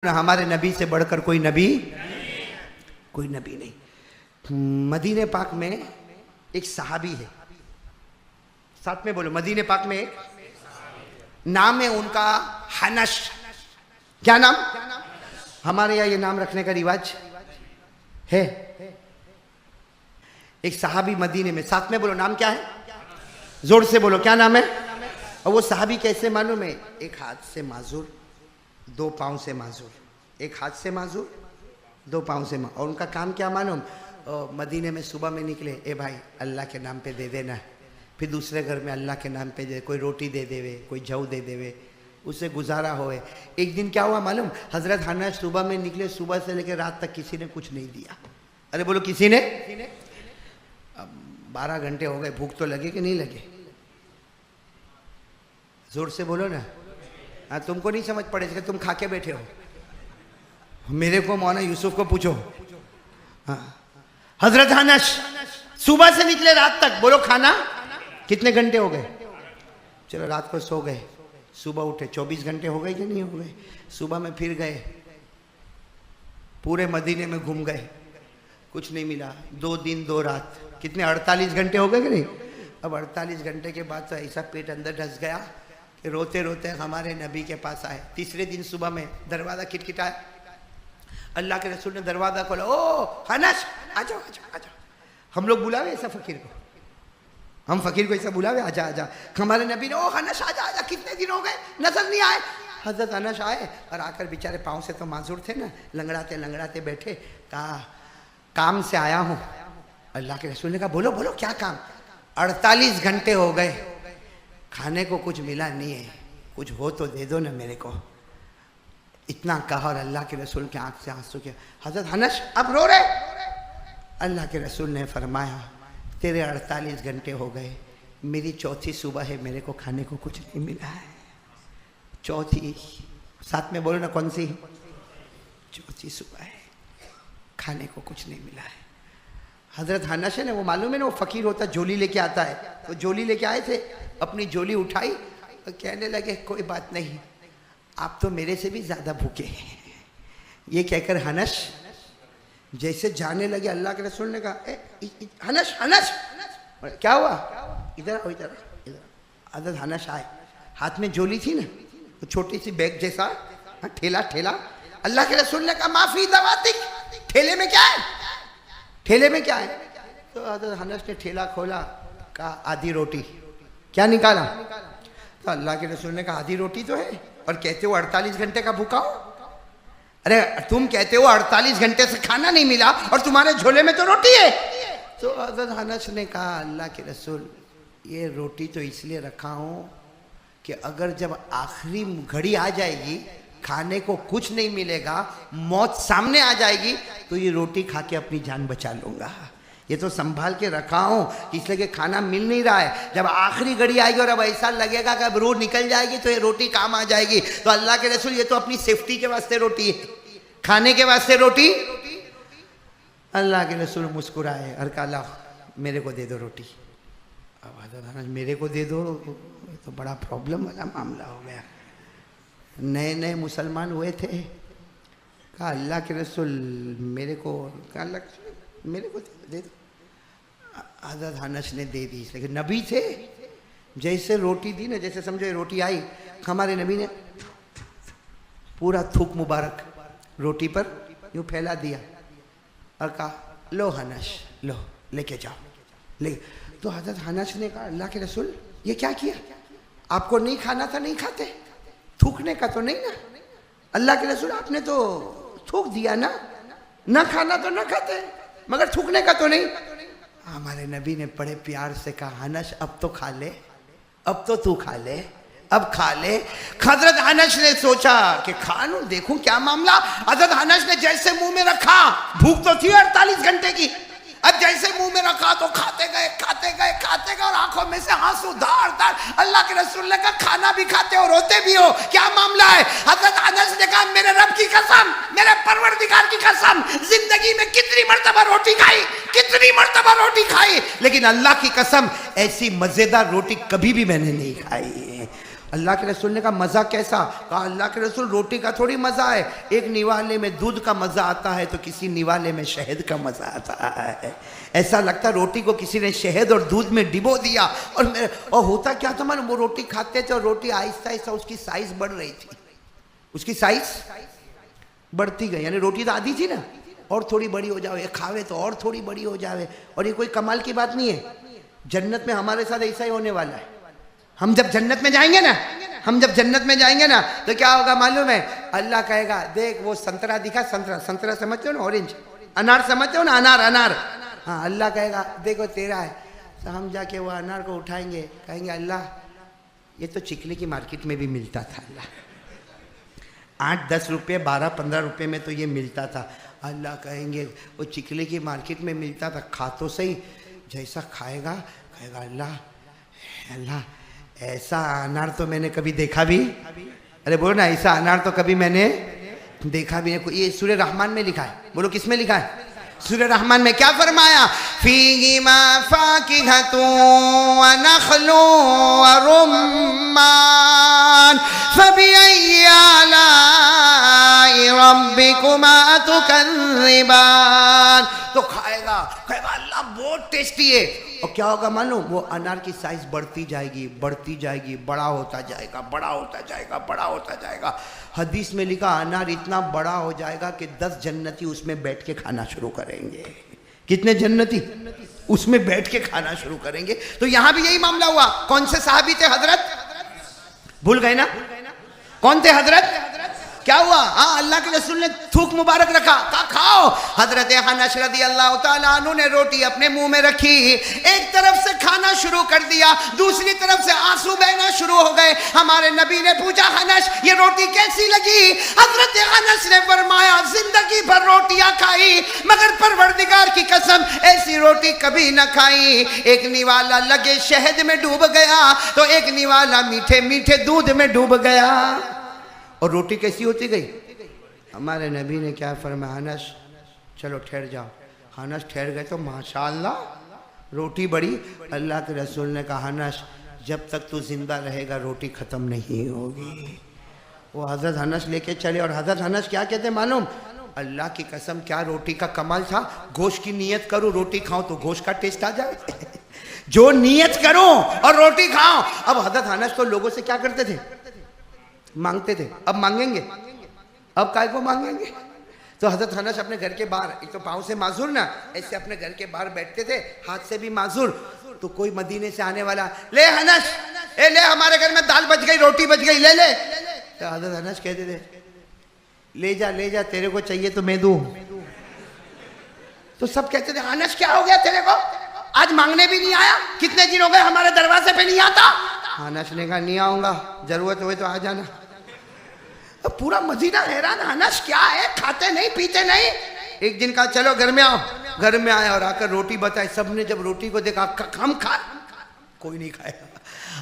हमारे नबी से बढ़कर कोई नबी नहीं। मदीने पाक में एक सहाबी है, साथ में बोलो, मदीने पाक में एक नाम है उनका हनश। क्या नाम? हमारे यहाँ ये नाम रखने का रिवाज है। एक सहाबी मदीने में, साथ में बोलो नाम क्या है, जोर से बोलो क्या नाम है। और वो सहाबी कैसे मालूम है? एक हाथ से माजूर, दो पाँव से माजूर, एक हाथ से माजूर, दो पाँव से और उनका काम क्या मालूम? मदीने में सुबह में निकले, ए भाई अल्लाह के नाम पे दे देना, फिर दूसरे घर में अल्लाह के नाम पे दे, कोई रोटी दे देवे, कोई जव दे देवे, उससे गुजारा होए। एक दिन क्या हुआ मालूम? हजरत हनश सुबह में निकले, सुबह से लेकर रात तक किसी ने कुछ नहीं दिया। अरे बोलो किसी ने? अब 12 घंटे हो गए, भूख तो लगे कि नहीं लगे? जोर से बोलो ना। हाँ, तुमको नहीं समझ पड़े कि तुम खा के बैठे हो। मेरे को मौलाना यूसुफ को पूछो। हाँ, हजरत हनश सुबह से निकले रात तक, बोलो खाना कितने घंटे हो गए? चलो रात को सो गए, सुबह उठे, 24 घंटे हो गए कि नहीं हो गए? सुबह में फिर गए, पूरे मदीने में घूम गए, कुछ नहीं मिला। 2 दिन 2 रात, कितने 48 घंटे हो गए कि नहीं? अब 48 घंटे के बाद तो ऐसा पेट अंदर धस गया कि रोते रोते हमारे नबी के पास आए। तीसरे दिन सुबह में दरवाज़ा खटखटाया, अल्लाह के रसूल ने दरवाज़ा खोला, ओ हनश आ जाओ आ जाओ आ जाओ। हम लोग बुलावे ऐसा फकीर को, हम फकीर को ऐसा बुलावे, आजा आजा। हमारे नबी ने, ओ हनश आजा आजा, कितने दिन हो गए नजर नहीं आए। हजरत हनश आए और आकर बेचारे पाँव से तो माजूर थे ना, लंगड़ाते लंगड़ाते बैठे। कहा काम से आया हूँ। अल्लाह के रसूल ने कहा बोलो बोलो क्या काम? 48 घंटे हो गए, खाने को कुछ मिला नहीं है, कुछ हो तो दे दो ना मेरे को। इतना कहा और अल्लाह के रसूल के आंख से आंसू के, हजरत हनश अब रो रहे? अल्लाह के रसूल ने फरमाया, तेरे 48 घंटे हो गए, मेरी चौथी सुबह है, मेरे को खाने को कुछ नहीं मिला है। चौथी, साथ में बोलो ना कौन सी? चौथी सुबह है, खाने को कुछ नहीं मिला है। हजरत हनश है ना, वो मालूम है ना, वो फकीर होता झोली लेके आता है, तो झोली लेके आए थे, अपनी झोली उठाई और कहने लगे कोई बात नहीं, आप तो मेरे से भी ज्यादा भूखे हैं। ये कहकर हनश जैसे जाने लगे, अल्लाह के रसूल ने कहा हनश हनश क्या हुआ? इधर आओ इधर इधर। हजरत हनश आए, हाथ में झोली थी ना, वो छोटी सी बैग जैसा ठेला ठेला। अल्लाह के रसूल ने कहा माफी दवातिक, ठेले में क्या है? ठेले में क्या है? तो हजरत हनश ने ठेला खोला, कहा आधी रोटी। क्या निकाला? तो अल्लाह के रसूल ने कहा आधी रोटी तो है, और कहते हो 48 घंटे का भूखा हो। अरे तुम कहते हो 48 घंटे से खाना नहीं मिला और तुम्हारे झोले में तो रोटी है। तो हजरत हनश ने कहा अल्लाह के रसूल, ये रोटी तो इसलिए रखा हूं कि अगर जब आखिरी घड़ी आ जाएगी, खाने को कुछ नहीं मिलेगा, मौत सामने आ जाएगी, तो ये रोटी खा के अपनी जान बचा लूंगा। ये तो संभाल के रखा हूं इसलिए कि खाना मिल नहीं रहा है, जब आखिरी घड़ी आएगी और अब ऐसा लगेगा कि अब रूह निकल जाएगी तो ये रोटी काम आ जाएगी। तो अल्लाह के रसूल, ये तो अपनी सेफ्टी के वास्ते रोटी है, खाने के वास्ते रोटी। अल्लाह के रसूल मुस्कुराए और कहा ला मेरे को दे दो रोटी। अब हजरत मेरे को दे दो, तो बड़ा प्रॉब्लम वाला मामला हो गया। नए नए मुसलमान हुए थे, कहा अल्लाह के रसूल मेरे को, कहा अल्लाह मेरे को दे दो। हजरत हनश ने दे दी, लेकिन नबी थे, जैसे रोटी दी ना, जैसे समझो ये रोटी आई, हमारे नबी ने पूरा थूक मुबारक रोटी पर यूँ फैला दिया और कहा लो हनश लो लेके जाओ ले। तो हजरत हनश ने कहा अल्लाह के रसूल ये क्या किया? आपको नहीं खाना था नहीं खाते, थूकने का तो नहीं ना? अल्लाह के रसूल आपने तो थूक दिया ना, ना खाना तो ना खाते, मगर थूकने का तो नहीं। हमारे नबी ने बड़े प्यार से कहा हनश अब तो खा ले, अब तो तू खा ले, अब खा ले। हजरत हनश ने सोचा कि खा लूं, देखूं क्या मामला। हजरत हनश ने जैसे मुंह में रखा, भूख तो थी 48 घंटे की, अब जैसे मुंह में रखा तो खाते गए खाते गए खाते गए और आंखों में से आंसू धार धार। अल्लाह के रसूल ने कहा खाना भी खाते हो रोते भी हो, क्या मामला है? हजरत अनस ने कहा मेरे रब की कसम, मेरे परवरदिगार की कसम, जिंदगी में कितनी मर्तबा रोटी खाई, कितनी मर्तबा रोटी खाई, लेकिन अल्लाह की कसम ऐसी मजेदार रोटी कभी भी मैंने नहीं खाई। अल्लाह के रसूल ने कहा मज़ा कैसा? कहा अल्लाह के रसूल रोटी का थोड़ी मज़ा है, एक निवाले में दूध का मज़ा आता है तो किसी निवाले में शहद का मज़ा आता है। ऐसा लगता रोटी को किसी ने शहद और दूध में डिबो दिया। और होता क्या था मालूम, वो रोटी खाते थे और रोटी आहिस्ता आहिस्ता उसकी साइज बढ़ रही थी, उसकी साइज बढ़ती गई। यानी रोटी तो आधी थी ना, और थोड़ी बड़ी हो जावे, खावे तो और थोड़ी बड़ी हो जावे। और ये कोई कमाल की बात नहीं है, जन्नत में हमारे साथ ऐसा ही होने वाला है। हम जब जन्नत में जाएंगे ना, हम जब जन्नत में जाएंगे ना तो क्या होगा मालूम है? अल्लाह कहेगा देख वो संतरा दिखा, संतरा, संतरा समझते हो ना, ऑरेंज, अनार समझते हो ना, अनार, अनार। हाँ, अल्लाह कहेगा देखो तेरा है। तो हम जाके वो अनार को उठाएंगे, कहेंगे अल्लाह ये तो चिकली की मार्केट में भी मिलता था, अल्लाह 8-10 रुपये 12-15 रुपये में तो ये मिलता था। अल्लाह कहेंगे वो चिकली की मार्केट में मिलता था, खा तो सही। जैसा खाएगा कहेगा अल्लाह अल्लाह ऐसा अनार तो मैंने कभी देखा भी, अरे बोलो ना, ऐसा अनार तो कभी मैंने देखा भी नहीं। ये सूरह रहमान में लिखा है, बोलो किस में लिखा है? सूरह रहमान में क्या फरमाया? फीहिमा फाकिहतु व नखलु व रुम्मान फबिअय्यि आलाई रब्बिकुमा तुकज़्ज़िबान। तो खाएगा, कहेगा अल्लाह बहुत टेस्टी है। और क्या होगा मालूम? वो अनार की साइज बढ़ती जाएगी, बढ़ती जाएगी, बड़ा होता जाएगा, बड़ा होता जाएगा, बड़ा होता जाएगा। हदीस में लिखा अनार इतना बड़ा हो जाएगा कि 10 जन्नती उसमें बैठ के खाना शुरू करेंगे। कितने जन्नती? उसमें बैठ के खाना शुरू करेंगे। तो यहां भी यही मामला हुआ। कौन से साहबी थे हजरत? भूल गए ना? कौन थे हजरत? क्या हुआ? हाँ, अल्लाह के रसूल ने थूक मुबारक रखा, कहा खाओ। हजरत अनस रज़ियल्लाहु ताला अन्हु ने रोटी अपने मुंह में रखी, एक तरफ से खाना शुरू कर दिया, दूसरी तरफ से आंसू बहना शुरू हो गए। हमारे नबी ने पूछा अनस ये रोटी कैसी लगी? हजरत अनस ने फरमाया जिंदगी भर रोटियां खाई मगर परवरदिगार की कसम ऐसी रोटी कभी न खाई। एक निवाला लगे शहद में डूब गया तो एक निवाला मीठे मीठे दूध में डूब गया। और रोटी कैसी होती गई? हमारे नबी ने क्या फरमाया? अनस चलो ठहर जाओ। अनस ठहर गए तो माशाअल्लाह रोटी बड़ी। अल्लाह के रसूल ने कहा अनस जब तक तू जिंदा रहेगा रोटी ख़त्म नहीं होगी। वो हज़रत अनस लेके चले और हज़रत अनस क्या कहते मालूम? अल्लाह की कसम क्या रोटी का कमाल था। गोश्त की नियत करूँ रोटी खाऊं तो गोश्त का टेस्ट आ जाए जो नियत करूं और रोटी खाऊं। अब हज़रत अनस तो लोगों से क्या करते थे? मांगते थे। अब मांगेंगे? अब काय को मांगेंगे? तो हजरत अनस अपने घर के बाहर, एक तो पाँव से माजूर ना, ऐसे अपने घर के बाहर बैठते थे, हाथ से भी माजूर। तो कोई मदीने से आने वाला, ले अनस, ए ले हमारे घर में दाल बच गई, रोटी बच गई, ले ले। तो हजरत अनस कहते थे ले जा, तेरे को चाहिए तो मैं दूं। तो सब कहते थे अनस क्या हो गया तेरे को, आज मांगने भी नहीं आया? कितने दिन हो गए हमारे दरवाजे पे नहीं आता? अनस ने कहा नहीं आऊंगा, जरूरत हो तो आ जाना। अब पूरा मदीना हैरान, अनस क्या है, खाते नहीं पीते नहीं। एक दिन कहा चलो घर में आओ, घर में आए और आकर रोटी बताई। सबने जब रोटी को देखा हम खा, कोई नहीं खाया।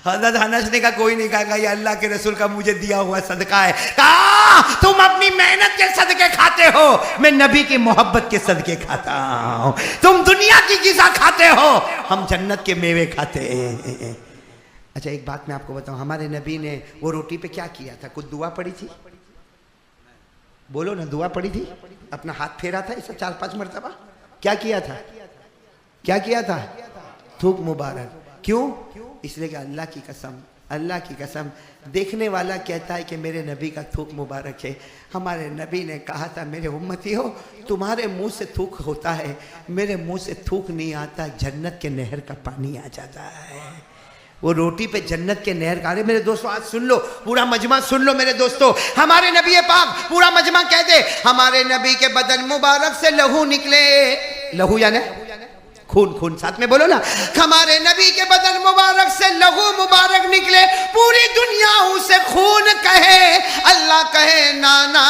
हज़रत अनस ने कहा कोई नहीं खाएगा, ये अल्लाह के रसूल का मुझे दिया हुआ सदका है। कहा तुम अपनी मेहनत के सदके खाते हो, मैं नबी की मोहब्बत के सदके खाता हूं। तुम दुनिया की ग़िज़ा खाते हो, हम जन्नत के मेवे खाते हैं। अच्छा एक बात मैं आपको बताऊं, हमारे नबी ने वो रोटी पे क्या किया था? कुछ दुआ पड़ी थी? बोलो ना, दुआ पड़ी थी? अपना हाथ फेरा था ऐसा 4-5 मरतबा? क्या किया था? क्या किया था? थूक मुबारक। क्यों? इसलिए कि अल्लाह की कसम, अल्लाह की कसम, देखने वाला कहता है कि मेरे नबी का थूक मुबारक है। हमारे नबी ने कहा था मेरे उम्मती हो, तुम्हारे मुंह से थूक होता है, मेरे मुंह से थूक नहीं आता, जन्नत के नहर का पानी आ जाता है। वो रोटी पे जन्नत के नहर का। मेरे दोस्तों आज सुन लो, पूरा मजमा सुन लो मेरे दोस्तों। हमारे नबी पाक, पूरा मजमा कह दे, हमारे नबी के बदन मुबारक से लहू निकले। लहू यानी खून, खून साथ में बोलो ना। हमारे नबी के बदन मुबारक से लहू मुबारक निकले, पूरी दुनिया उसे खून कहे। अल्लाह कहे ना ना,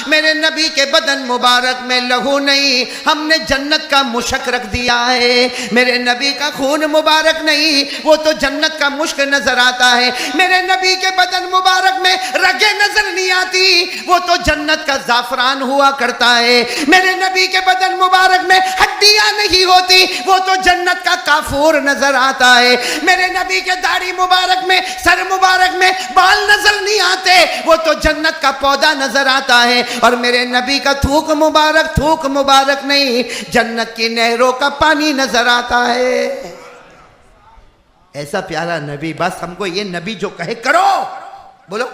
मेरे नबी के बदन मुबारक में लहू नहीं, हमने जन्नत का मुशक रख दिया है। मेरे नबी का खून मुबारक नहीं, वो तो जन्नत का मुश्क नजर आता है। मेरे नबी के बदन मुबारक में रगे नजर नहीं आती, वो तो जन्नत का जाफरान हुआ करता है। मेरे नबी के बदन मुबारक में हड्डियां नहीं होती, वो तो जन्नत का काफूर नजर आता है। मेरे नबी के दाढ़ी मुबारक में, सर मुबारक में बाल नजर नहीं आते, वो तो जन्नत का पौधा नजर आता है। और मेरे नबी का थूक मुबारक नहीं, जन्नत की नहरों का पानी नजर आता है। ऐसा प्यारा नबी, बस हमको ये नबी जो कहे करो, बोलो।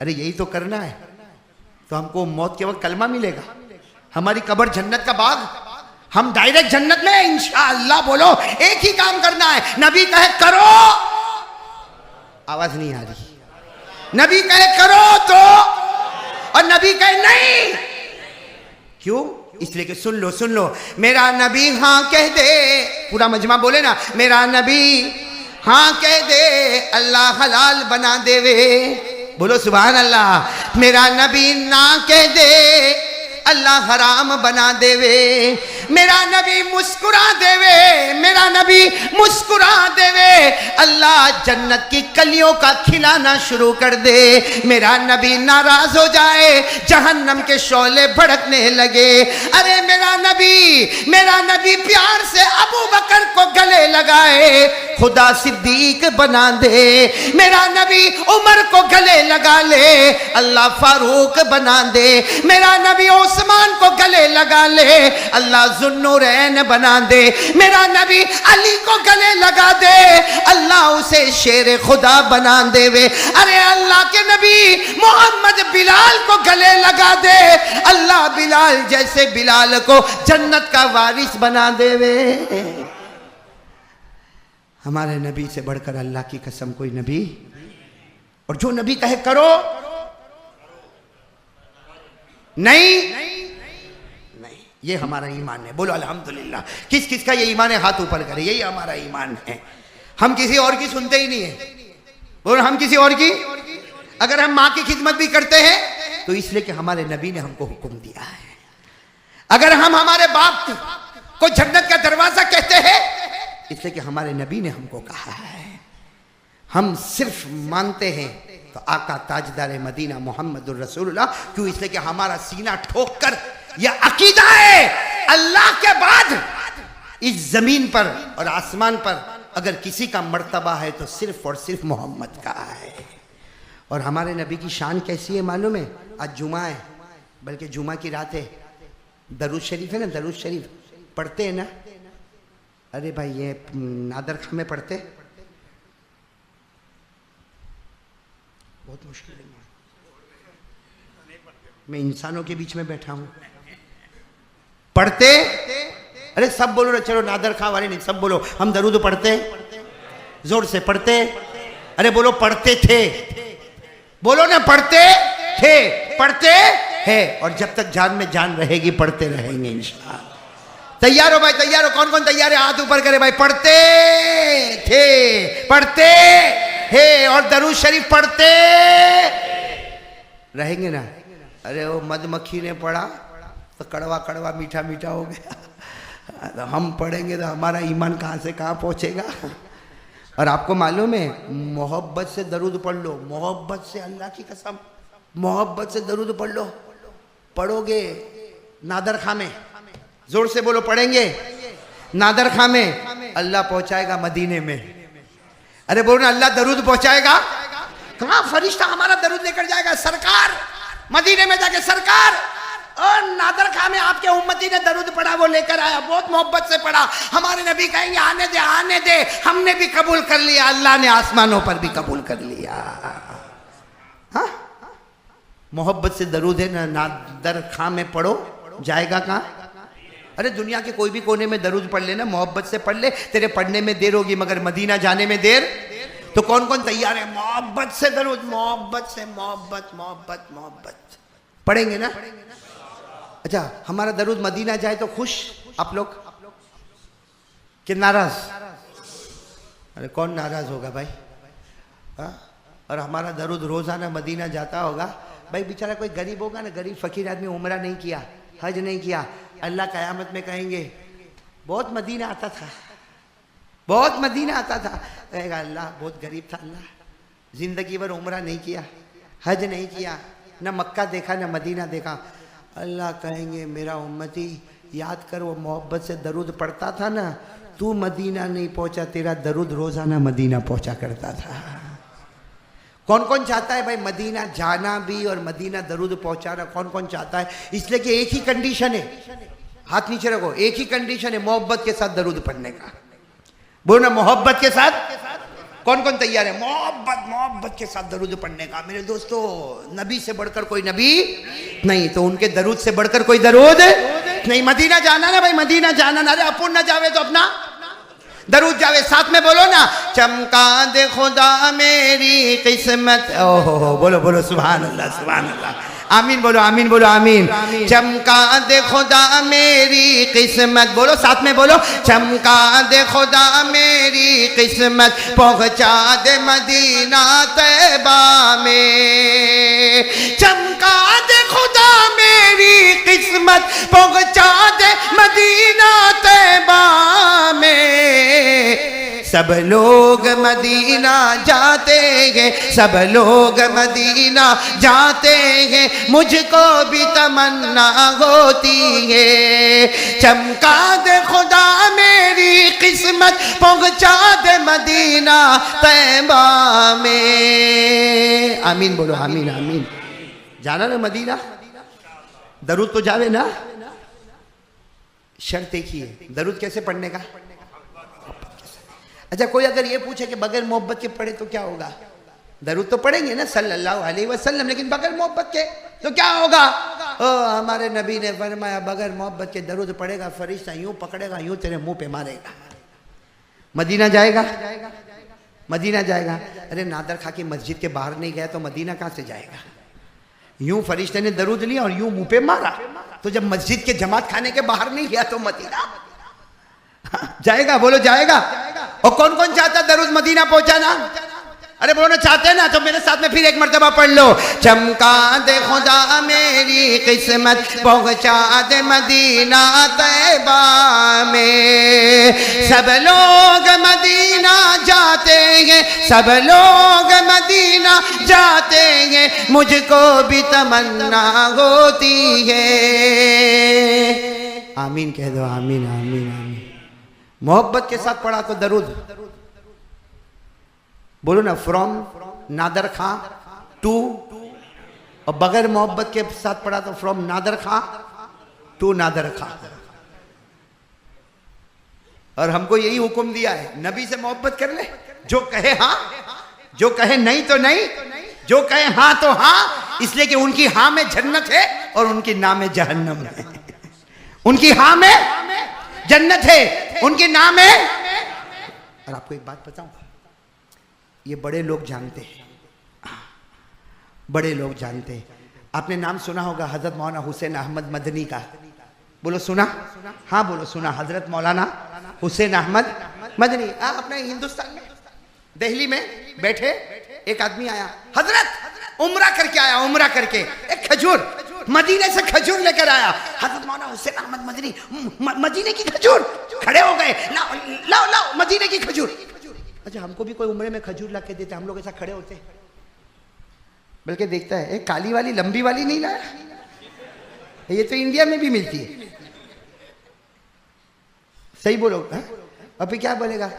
अरे यही तो करना है, तो हमको मौत के वक्त कलमा मिलेगा, हमारी कब्र जन्नत का बाग, हम डायरेक्ट जन्नत में इंशाअल्लाह। बोलो, एक ही काम करना है, नबी कहे करो, आवाज नहीं आ रही, नबी कहे करो तो, और नबी कहे नहीं, क्यों? इसलिए कि सुन लो, मेरा नबी हाँ कह दे, पूरा मजमा बोले ना, मेरा नबी हाँ कह दे, अल्लाह हलाल बना देवे। बोलो सुभान अल्लाह। मेरा नबी ना कह दे, अल्लाह हराम बना देवे। मेरा नबी मुस्कुरा देवे, मेरा नबी मुस्कुरा देवे, अल्लाह जन्नत की कलियों का खिलाना शुरू कर दे। मेरा नबी नाराज हो जाए, जहन्नम के शोले भड़कने लगे। अरे मेरा नबी प्यार से अबू बकर को गले लगाए, खुदा सिद्दीक बना दे। मेरा नबी उमर को गले लगा ले, अल्लाह फारूक बना दे। मेरा नबी उस्मान को गले लगा ले, अल्लाह जुन्नूरैन बना दे। मेरा नबी अली को गले लगा दे, अल्लाह उसे शेर खुदा बना देवे। अरे अल्लाह के नबी मोहम्मद बिलाल को गले लगा दे, अल्लाह बिलाल जैसे बिलाल को जन्नत का वारिस बना देवे। हमारे नबी से बढ़कर अल्लाह की कसम कोई नबी, और जो नबी कहे करो, नहीं, ये हमारा ईमान है। बोलो अल्हम्दुलिल्लाह। किस किस का ये ईमान है, हाथ ऊपर करे, यही हमारा ईमान है। हम किसी और की सुनते ही नहीं है। बोलो, हम किसी और की, अगर हम माँ की खिदमत भी करते हैं तो इसलिए कि हमारे नबी ने हमको हुक्म दिया है। अगर हम हमारे बाप को जन्नत का दरवाजा कहते हैं इसलिए कि हमारे नबी ने हमको कहा है। हम सिर्फ मानते हैं तो आका ताजदार मदीना मोहम्मदुर रसूलुल्लाह, क्यों? इसलिए कि हमारा सीना ठोक कर यह अकीदा है, अल्लाह के बाद इस जमीन पर और आसमान पर अगर किसी का मर्तबा है तो सिर्फ और सिर्फ मोहम्मद का है। और हमारे नबी की शान कैसी है मालूम है? आज जुमा है, बल्कि जुमा की रात है, दरूद शरीफ है ना, दरूद शरीफ पढ़ते हैं ना। अरे भाई ये नादर खां में पढ़ते, बहुत मुश्किल है, मैं इंसानों के बीच में बैठा हूं, पढ़ते। अरे सब बोलो ना, चलो नादर खां वाले नहीं, सब बोलो, हम दरूद पढ़ते, जोर से पढ़ते। अरे बोलो पढ़ते थे, बोलो ना पढ़ते थे, पढ़ते हैं, और जब तक जान में जान रहेगी पढ़ते रहेंगे इंशाअल्लाह। तैयार हो भाई, तैयार हो? कौन कौन तैयार है? हाथ ऊपर करे भाई। पढ़ते थे, पढ़ते हैं, और दरूद शरीफ पढ़ते रहेंगे ना। अरे वो मधुमक्खी ने पढ़ा तो कड़वा कड़वा मीठा मीठा हो गया, तो हम पढ़ेंगे तो हमारा ईमान कहाँ से कहाँ पहुँचेगा। और आपको मालूम है, मोहब्बत से दरूद पढ़ लो, मोहब्बत से, अल्लाह की कसम, मोहब्बत से दरूद पढ़ लो। पढ़ोगे नादर खां में, जोर से बोलो, पढ़ेंगे नादर खां में, अल्लाह पहुंचाएगा मदीने में। अरे बोलो ना, अल्लाह दरूद पहुंचाएगा। कहाँ? फरिश्ता हमारा दरूद लेकर जाएगा, सरकार मदीने में जाके, सरकार और नादर खां में आपके उम्मती ने दरूद पढ़ा, वो लेकर आया, बहुत मोहब्बत से पढ़ा। हमारे नबी कहेंगे आने दे, आने दे, हमने भी कबूल कर लिया, अल्लाह ने आसमानों पर भी कबूल कर लिया। हाँ, मोहब्बत से दरूद है ना, नादर खां में पढ़ो, जाएगा कहाँ? अरे दुनिया के कोई भी कोने में दरूद पढ़ लेना, मोहब्बत से पढ़ ले, तेरे पढ़ने में देर होगी मगर मदीना जाने में देर। तो कौन कौन तैयार है? मोहब्बत से दरूद, मोहब्बत से, मोहब्बत मोहब्बत मोहब्बत पढ़ेंगे ना। अच्छा, हमारा दरूद मदीना जाए तो खुश आप लोग कि नाराज? अरे कौन नाराज होगा भाई? हाँ, और हमारा दरूद रोजाना मदीना जाता होगा भाई। बेचारा कोई गरीब होगा ना, गरीब फकीर आदमी, उम्रा नहीं किया, हज नहीं किया, अल्लाह क़यामत में कहेंगे बहुत मदीना आता था, बहुत मदीना आता था। कहेगा अल्लाह बहुत गरीब था, अल्लाह जिंदगी भर उम्रा नहीं किया, हज नहीं किया, न मक्का देखा न मदीना देखा। अल्लाह कहेंगे मेरा उम्मती याद कर वो मोहब्बत से दरूद पढ़ता था ना, तू मदीना नहीं पहुंचा, तेरा दरूद रोजाना मदीना पहुंचा करता था। कौन कौन चाहता है भाई मदीना जाना भी और मदीना दरूद पहुंचाना, कौन कौन चाहता है? इसलिए कि एक ही कंडीशन है, हाथ नीचे रखो, एक ही कंडीशन है मोहब्बत के साथ दरूद पढ़ने का। बोलो ना मोहब्बत के साथ। कौन कौन तैयार है मोहब्बत के साथ दरूद पढ़ने का? मेरे दोस्तों, नबी से बढ़कर कोई नबी नहीं, तो उनके दरूद से बढ़कर कोई दरूद नहीं। मदीना जाना ना भाई, मदीना जाना ना, अरे अपुन ना जावे तो अपना दरूद जावे। साथ में बोलो ना, चमका दे खुदा मेरी किस्मत। ओहो, बोलो बोलो सुभान अल्लाह, सुभान अल्लाह, आमीन बोलो, आमीन बोलो, आमीन। चमका दे खुदा मेरी किस्मत, बोलो साथ में बोलो, चमका दे खुदा मेरी किस्मत, पहुंचा दे मदीना तैयबा में। चमका दे खुदा मेरी किस्मत, पहुंचा दे मदीना तैयबा में। सब लोग मदीना जाते हैं, सब लोग मदीना जाते हैं, मुझको भी तमन्ना होती है। चमका दे खुदा मेरी किस्मत, पहुंचा दे मदीना तैयबा में। आमीन बोलो, आमीन आमीन। जाना ना मदीना, दरूद तो जावे ना। शर्त एक ही है, दरूद कैसे पढ़ने का? अच्छा, कोई अगर ये पूछे कि बगैर मोहब्बत के पढ़े तो क्या होगा? दरूद तो पढ़ेंगे ना सल्लल्लाहु अलैहि वसल्लम, लेकिन बगैर मोहब्बत के तो क्या होगा? ओ हमारे नबी ने फरमाया, बगैर मोहब्बत के दरूद पढ़ेगा, फरिश्ता यूं पकड़ेगा, यूं तेरे मुंह पे मारेगा। मदीना जाएगा, मदीना जाएगा। अरे नादर खा के मस्जिद के बाहर नहीं गया तो मदीना कहां से जाएगा? यूं फरिश्ते ने दरूद लिया और यूं मुंह पे मारा, तो जब मस्जिद के जमात खाने के बाहर नहीं गया तो मदीना जाएगा? बोलो जाएगा। और कौन कौन चाहता दरूद मदीना पहुंचाना? अरे बोलो ना, चाहते ना तो मेरे साथ में फिर एक मर्तबा पढ़ लो, चमका दे खुदा मेरी किस्मत, पहुंचा दे मदीना तैयबा में। सब लोग मदीना जाते हैं, सब लोग मदीना जाते हैं, मुझको भी तमन्ना होती है। आमीन कह दो, आमीन आमीन आमीन। मोहब्बत के साथ पढ़ा तो दरूद, बोलो ना, फ्रॉम नादर खां टू, और बगैर मोहब्बत के साथ पढ़ा तो फ्रॉम नादर खां टू नादर खां। और हमको यही हुक्म दिया है, नबी से मोहब्बत कर ले, जो कहे हाँ, जो कहे नहीं तो नहीं, जो कहे हाँ तो हाँ, इसलिए कि उनकी हाँ में जन्नत है और उनकी ना में जहन्नम है। उनकी हाँ में जन्नत है, उनके नाम है। और आपको एक बात बताऊं, ये बड़े लोग जानते हैं, बड़े लोग जानते हैं। आपने नाम सुना होगा हजरत मौलाना हुसैन अहमद मदनी का, बोलो सुना? हाँ बोलो सुना। हजरत मौलाना हुसैन अहमद मदनी अपने हिंदुस्तान में दिल्ली में बैठे, एक आदमी आया, हजरत उम्रा करके आया, उम्रा करके एक खजूर मदीने से खजूर लेकर आया। हजरत मौलाना हुसैन अहमद मदनी, मदीने की खजूर, खड़े हो गए, लाओ लाओ लाओ मदीने की खजूर। अच्छा, हमको भी कोई उम्रे में खजूर ला के देते, हम लोग ऐसा खड़े होते? बल्कि देखता है, एक काली वाली लंबी वाली नहीं लाया, ये तो इंडिया में भी मिलती है। सही बोलो। अभी क्या बोलेगा?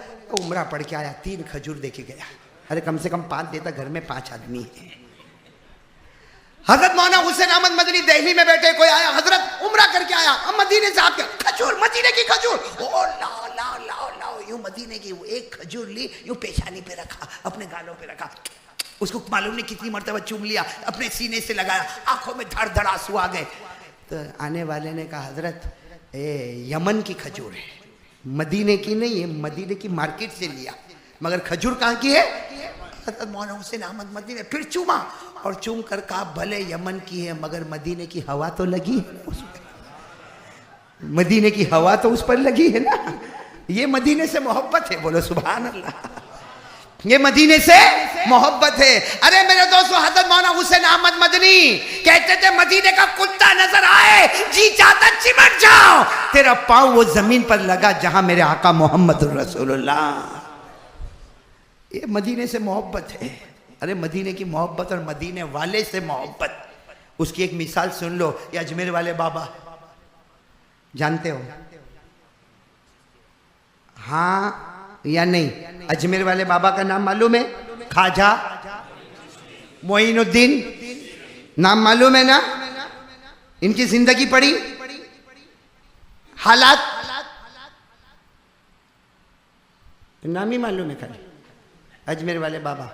उम्रा पढ़ के आया, 3 खजूर देके गया। अरे कम से कम 5 देता, घर में 5 आदमी है। हजरत मौलाना हुसैन अहमद मदनी दिल्ली में बैठे, कोई आया, हजरत उम्रा करके आया, हम मदीने से आपके खजूर, मदीने की खजूर, ओ लाओ लाओ लाओ लाओ, यूं मदीने की एक खजूर ली, यूं पेशानी पे रखा, अपने गालों पे रखा, उसको मालूम नहीं कितनी मर्तबा चूम लिया, अपने सीने से लगाया, आंखों में धड़ धड़ आंसू आ गए। तो आने वाले ने कहा, हजरत यमन की खजूर है, मदीने की नहीं है, मदीने की मार्केट से लिया, मगर खजूर कहाँ की है? हजरत मौलाना हुसैन अहमद मदनी ने फिर चूमा और चूम कर कहा, भले यमन की है मगर मदीने की हवा तो लगी है उसमें, मदीने की हवा तो उस पर लगी है ना। ये मदीने से मोहब्बत है, बोलो सुभान अल्लाह। ये मदीने से मोहब्बत है। अरे मेरे दोस्तों, हजरत मौलाना हुसैन अहमद मदनी कहते थे, मदीने का कुत्ता नजर आए, जी चाहता चिमट जाओ, तेरा पांव वो जमीन पर लगा जहां मेरे आका मोहम्मद रसूलुल्लाह। ये मदीने से मोहब्बत है। अरे मदीने की मोहब्बत और मदीने वाले से मोहब्बत, उसकी एक मिसाल सुन लो। ये अजमेर वाले बाबा जानते हो? हाँ या नहीं? अजमेर वाले बाबा का नाम मालूम है? ख्वाजा मोइनुद्दीन, नाम मालूम है ना? इनकी जिंदगी पढ़ी, हालात, नाम ही मालूम है खाली, अजमेर वाले बाबा,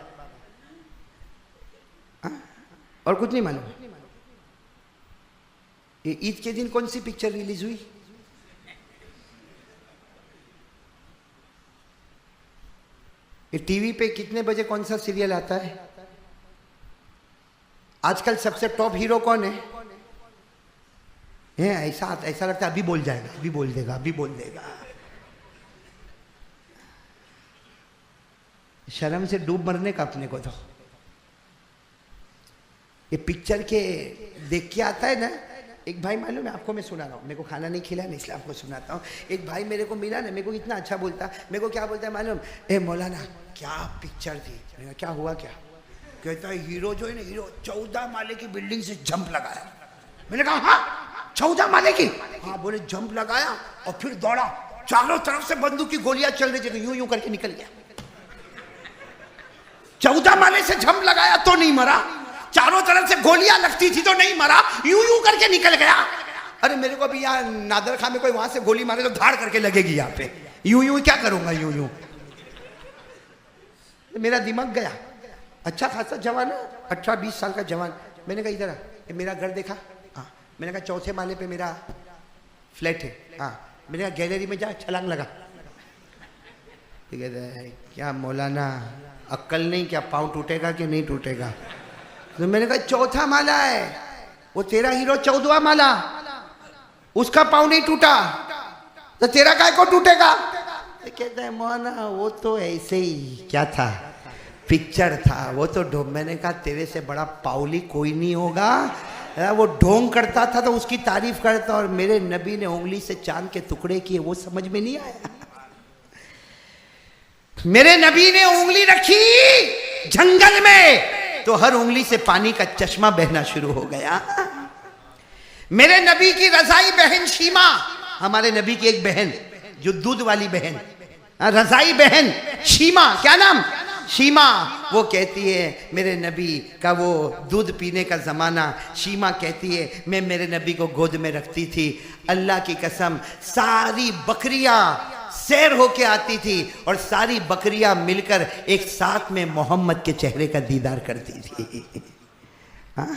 और कुछ नहीं मालूम। ये ईद के दिन कौन सी पिक्चर रिलीज हुई? ये टीवी पे कितने बजे कौन सा सीरियल आता है? आजकल सबसे टॉप हीरो कौन है? ऐसा लगता है अभी बोल जाएगा, अभी बोल देगा, अभी बोल देगा। शर्म से डूब मरने का अपने को तो। ये पिक्चर के देख के आता है ना। एक भाई मालूम है आपको, मैं सुना रहा हूँ, मेरे को खाना नहीं खिला नहीं इसलिए आपको सुनाता हूँ। एक भाई मेरे को मिला ना, मेरे को इतना अच्छा बोलता, मेरे को क्या बोलता है मालूम? ए मौलाना क्या पिक्चर थी। मैंने क्या हुआ क्या? कहता है हीरो जो है ना, हीरो 14 माले की बिल्डिंग से जंप लगाया। मैंने कहा हाँ 14 माले की? हाँ। बोले जंप लगाया और फिर दौड़ा, चारों तरफ से बंदूक की गोलियां चल रही थी, यूं यूं करके निकल गया। 14 माले से जंप लगाया तो नहीं मरा, चारों तरफ से गोलियां लगती थी तो नहीं मरा, यूं यूं करके निकल गया। अरे मेरे को भी यहाँ नादर खां में कोई वहां से गोली मारे तो धाड़ करके लगेगी यहाँ पे, यूं यूं क्या करूंगा, यूं यूं। मेरा दिमाग गया। अच्छा खासा जवान है, 18-20 साल का जवान। मैंने कहा इधर आ, मेरा घर देखा? हाँ। मैंने कहा चौथे माले पे मेरा फ्लैट है। हाँ। मैंने कहा गैलरी में जा, छलांग लगा। ठीक है, क्या मौलाना अक्ल नहीं क्या, पाँव टूटेगा कि नहीं टूटेगा? तो मैंने कहा चौथा माला है, वो तेरा हीरो 14वां माला, उसका पाँव नहीं टूटा तो तेरा काय को टूटेगा? तो कहता है मौलाना वो तो ऐसे ही क्या था, पिक्चर था, वो तो मैंने कहा तेरे से बड़ा पावली कोई नहीं होगा। वो ढोंग करता था तो उसकी तारीफ करता, और मेरे नबी ने उंगली से चांद के टुकड़े किए, वो समझ में नहीं आया। मेरे नबी ने उंगली रखी जंगल में तो हर उंगली से पानी का चश्मा बहना शुरू हो गया। मेरे नबी की रजाई बहन शीमा, हमारे नबी की एक बहन जो दूध वाली बहन, रजाई बहन शीमा, क्या नाम? शीमा। वो कहती है मेरे नबी का वो दूध पीने का ज़माना, शीमा कहती है मैं मेरे नबी को गोद में रखती थी, अल्लाह की कसम सारी बकरियां सैर होके आती थी और सारी बकरियां मिलकर एक साथ में मोहम्मद के चेहरे का दीदार करती थी। हाँ,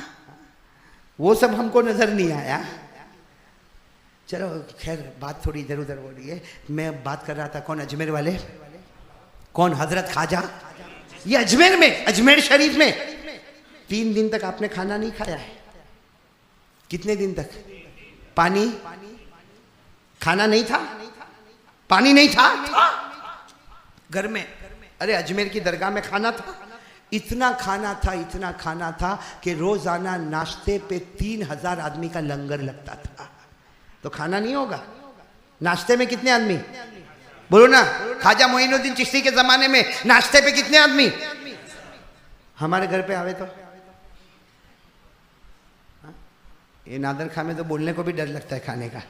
वो सब हमको नजर नहीं आया। चलो खैर, बात थोड़ी इधर उधर हो रही है। मैं बात कर रहा था कौन, अजमेर वाले, कौन? हजरत ख्वाजा। ये अजमेर में, अजमेर शरीफ में 3 दिन तक आपने खाना नहीं खाया है। कितने दिन तक? पानी, खाना नहीं था, पानी नहीं था घर में। अरे अजमेर की दरगाह में खाना था, इतना खाना था, इतना खाना था कि रोजाना नाश्ते पे 3000 आदमी का लंगर लगता था। तो खाना नहीं होगा, नाश्ते में कितने आदमी? बोलो ना, ख्वाजा मोइनुद्दीन चिश्ती के जमाने में नाश्ते पे कितने आदमी? हमारे घर पे आवे तो ये नादर खां में तो बोलने को भी डर लगता है खाने का।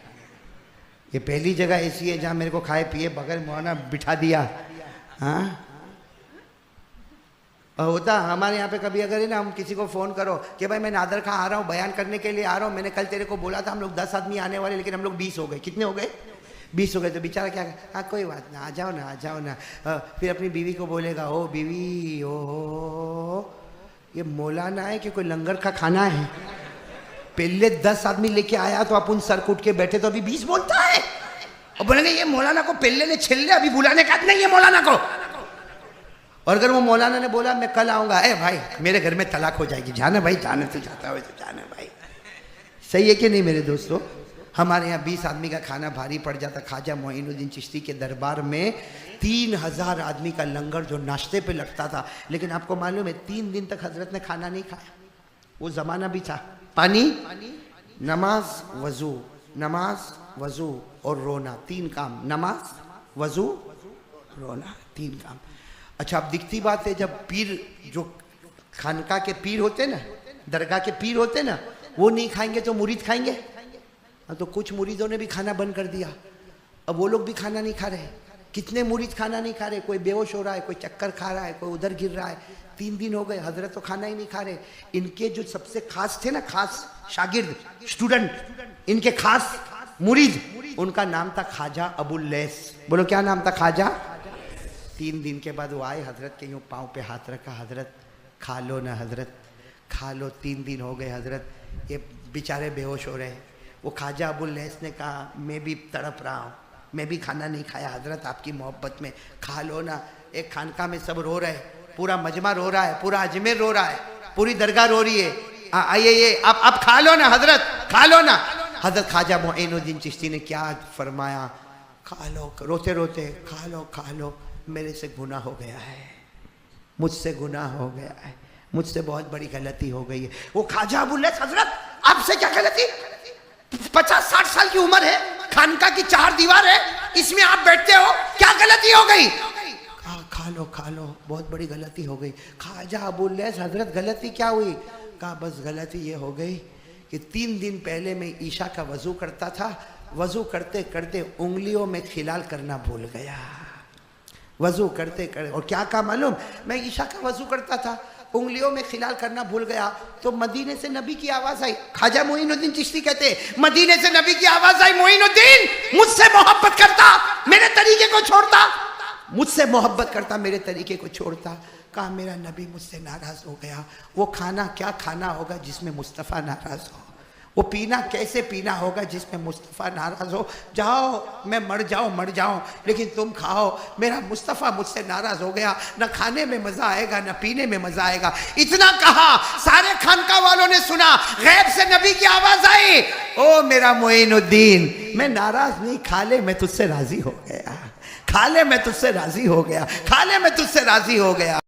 ये पहली जगह ऐसी है जहां मेरे को खाए पिए बगैर मौलाना बिठा दिया। हाँ, होता हमारे यहाँ पे कभी अगर है ना, हम किसी को फ़ोन करो कि भाई मैं नादर खां आ रहा हूँ, बयान करने के लिए आ रहा हूँ, मैंने कल तेरे को बोला था हम लोग 10 आदमी आने वाले, लेकिन हम लोग 20 हो गए। कितने हो गए? 20 हो गए। तो बेचारा क्या, हाँ कोई बात ना, आ जाओ ना, आ जाओ ना। फिर अपनी बीवी को बोलेगा, ओ बीवी, ओ ये मौलाना है कि कोई लंगर का खाना है? पहले 10 आदमी लेके आया तो अपन सर कूट के बैठे, तो अभी 20 बोलता है। और बोलेंगे ये मौलाना को पहले ने छिल्ले, अभी बुलाने का नहीं है मौलाना को। और अगर वो मौलाना ने बोला मैं कल आऊंगा, ए भाई मेरे घर में तलाक हो जाएगी, जाना भाई, जाने तो जाता हो तो जाना भाई। सही है कि नहीं मेरे दोस्तों? हमारे यहाँ 20 आदमी का खाना भारी पड़ जाता। ख्वाजा मोइनुद्दीन चिश्ती के दरबार में 3000 आदमी का लंगर जो नाश्ते पे लगता था। लेकिन आपको मालूम है 3 दिन तक हजरत ने खाना नहीं खाया। वो जमाना भी था, पानी, नमाज, वजू, नमाज, वजू और रोना, 3 काम। नमाज, वजू, रोना, 3 काम। अच्छा, अब दिखती बात है, जब पीर जो खानका के पीर होते ना, दरगाह के पीर होते ना, वो नहीं खाएंगे तो मुरीद खाएंगे? तो कुछ मुरीदों ने भी खाना बंद कर दिया, अब वो लोग भी खाना नहीं खा रहे। कितने मुरीद खाना नहीं खा रहे, कोई बेहोश हो रहा है, कोई चक्कर खा रहा है, कोई उधर गिर रहा है। 3 दिन हो गए, हजरत तो खाना ही नहीं खा रहे। इनके जो सबसे खास थे ना, खास शागिर्द, स्टूडेंट, इनके खास मुरीद, उनका नाम था ख्वाजा अबुल लैस। बोलो क्या नाम था? ख्वाजा। 3 दिन के बाद वो आए, हजरत के यूँ पाँव पे हाथ रखा, हजरत खा लो ना, हजरत खा लो। 3 दिन हो गए, हजरत ये बेचारे बेहोश हो रहे। वो ख्वाजा अबुल लैस ने कहा मैं भी तड़प रहा हूँ, मैं भी खाना नहीं खाया हजरत, आपकी मोहब्बत में, खा लो ना। एक खानका में सब रो रहे, पूरा मजमा रो रहा है, पूरा अजमेर रो रहा है, पूरी दरगाह रो रही है। आइए ये आप खा लो ना हजरत, खा लो ना। हजरत ख्वाजा मोइनुद्दीन चिश्ती ने क्या फरमाया? खा लो, रोते रोते, खा लो, मेरे से गुनाह हो गया है, मुझसे गुनाह हो गया है, मुझसे बहुत बड़ी गलती हो गई है। वो ख्वाजा अबुल लैस, हजरत आपसे क्या गलती? 50-60 साल की उम्र है, खानका की 4 दीवार है, इसमें आप बैठते हो, क्या गलती हो गई? खा लो, बहुत बड़ी गलती हो गई। ख्वाजा अबुल लैस, हजरत गलती क्या हुई? कहा बस गलती ये हो गई कि 3 दिन पहले मैं ईशा का वजू करता था, वजू करते करते उंगलियों में खिलाल करना भूल गया। वजू करते करते, और क्या कहा मालूम? मैं ईशा का वजू करता था, उंगलियों में खिलाल करना भूल गया, तो मदीने से नबी की आवाज आई। ख्वाजा मोइनुद्दीन चिश्ती कहते, मदीने से नबी की आवाज आई, मोइनुद्दीन मुझसे मोहब्बत करता, मेरे तरीके को छोड़ता, मुझसे मोहब्बत करता, मेरे तरीके को छोड़ता। कहा मेरा नबी मुझसे नाराज हो गया। वो खाना क्या खाना होगा जिसमें मुस्तफ़ा नाराज हो? वो पीना कैसे पीना होगा जिसमें मुस्तफ़ा नाराज हो? जाओ, मैं मर जाऊं, लेकिन तुम खाओ, मेरा मुस्तफ़ा मुझसे नाराज हो गया, न खाने में मजा आएगा न पीने में मजा आएगा। इतना कहा, सारे खानका वालों ने सुना, गैब से नबी की आवाज आई, ओ मेरा मोइनुद्दीन, मैं नाराज नहीं, खा ले, मैं तुझसे राजी हो गया, खा ले, मैं तुझसे राजी हो गया, खा ले, मैं तुझसे राजी हो गया।